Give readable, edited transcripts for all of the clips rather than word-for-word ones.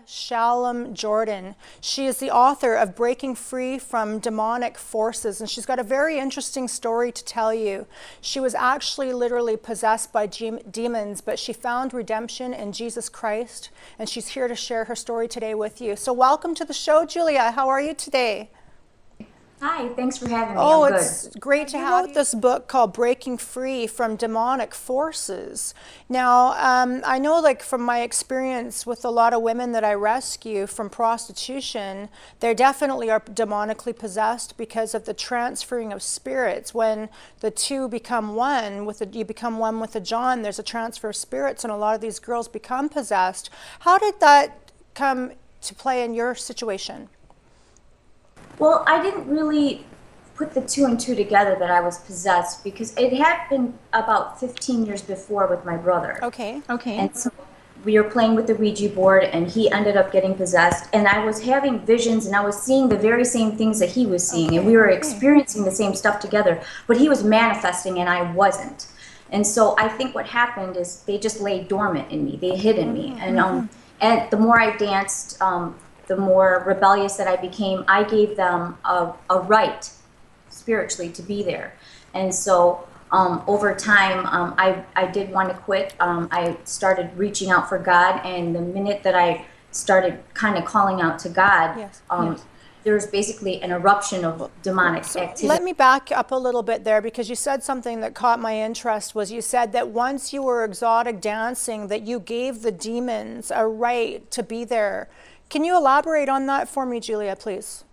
Shalom Jordan. She is the author of Breaking Free from Demonic Forces, and she's got a very interesting story to tell you. She was actually literally possessed by demons, but she found redemption in Jesus Christ, and she's here to share her story today with you. So welcome to the show, Julia. How are you today? Hi, thanks for having me. Oh, I'm good. it's great to have you. You wrote this book called Breaking Free from Demonic Forces. Now, I know, like, from my experience with a lot of women that I rescue from prostitution, they definitely are demonically possessed because of the transferring of spirits. When the two become one, you become one with the John, there's a transfer of spirits, and a lot of these girls become possessed. How did that come to play in your situation? Well, I didn't really put the two and two together that I was possessed because it had been about 15 years before with my brother. Okay. And so we were playing with the Ouija board and he ended up getting possessed, and I was having visions and I was seeing the very same things that he was seeing, and we were experiencing the same stuff together, but he was manifesting and I wasn't. And so I think what happened is they just lay dormant in me. They hid in me. And the more I danced, the more rebellious that I became. I gave them a right spiritually to be there. And so over time, I did want to quit. I started reaching out for God, and the minute that I started kind of calling out to God, there was basically an eruption of demonic activity. Let me back up a little bit there, because you said something that caught my interest. Was you said that once you were exotic dancing, that you gave the demons a right to be there. Can you elaborate on that for me, Julia, please?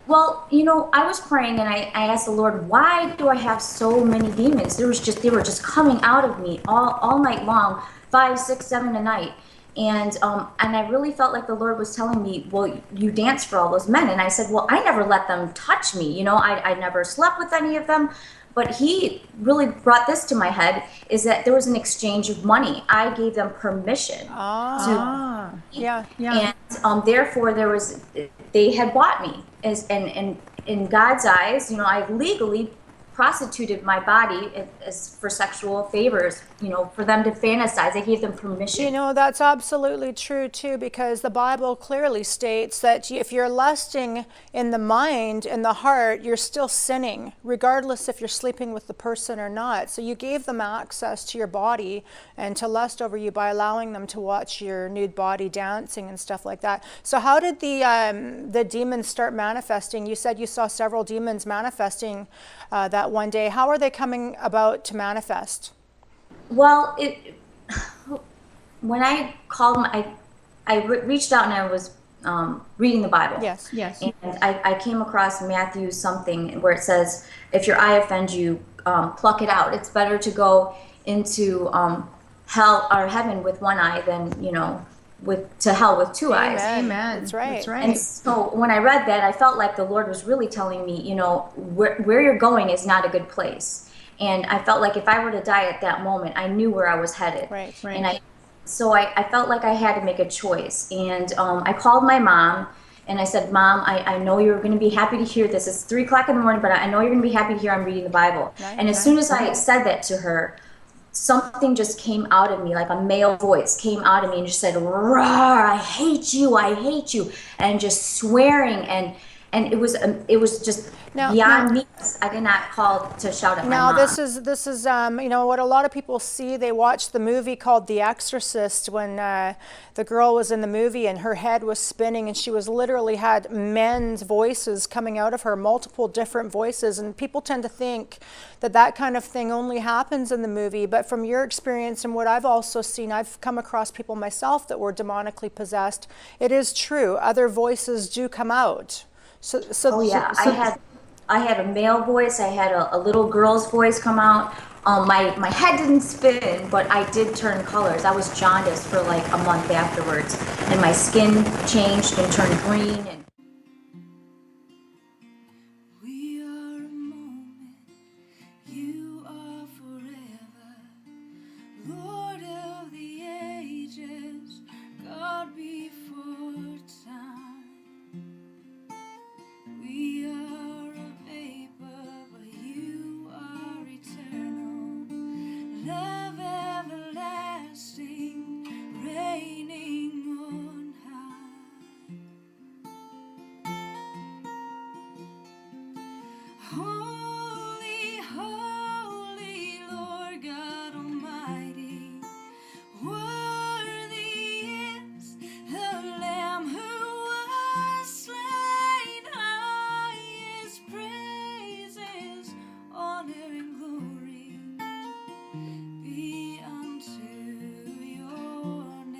Well, you know, I was praying and I asked the Lord, why do I have so many demons? They were just coming out of me all night long, 5, 6, 7 a night. And I really felt like the Lord was telling me, well, you danced for all those men. And I said, well, I never let them touch me. You know, I never slept with any of them. But he really brought this to my head, is that there was an exchange of money. I gave them permission to, and therefore they had bought me. And in God's eyes, you know, I legally prostituted my body as for sexual favors, you know, for them to fantasize. I gave them permission. You know, that's absolutely true too, because the Bible clearly states that if you're lusting in the mind and the heart, you're still sinning, regardless if you're sleeping with the person or not. So you gave them access to your body and to lust over you by allowing them to watch your nude body dancing and stuff like that. So how did the demons start manifesting? You said you saw several demons manifesting that one day. How are they coming about to manifest? Well, when I called, I reached out and I was reading the Bible. Yes. And I came across Matthew something where it says, if your eye offends you, pluck it out. It's better to go into hell or heaven with one eye than, you know, to hell with two eyes. Amen. That's right. That's right. And so when I read that, I felt like the Lord was really telling me, you know, where you're going is not a good place. And I felt like if I were to die at that moment, I knew where I was headed. Right. And I felt like I had to make a choice. And I called my mom and I said, Mom, I know you're going to be happy to hear this. It's 3 o'clock in the morning, but I know you're going to be happy to hear I'm reading the Bible. And as soon as I said that to her, something just came out of me, like a male voice came out of me and just said, "Roar, I hate you, and just swearing, and it was just beyond me. I did not call to shout at my mom. Now this is you know what a lot of people see. They watch the movie called The Exorcist when the girl was in the movie and her head was spinning and she was literally had men's voices coming out of her, multiple different voices, and people tend to think that kind of thing only happens in the movie. But from your experience and what I've also seen, I've come across people myself that were demonically possessed. It is true. Other voices do come out. I had a male voice. I had a little girl's voice come out. My head didn't spin, but I did turn colors. I was jaundiced for like a month afterwards, and my skin changed and turned green. And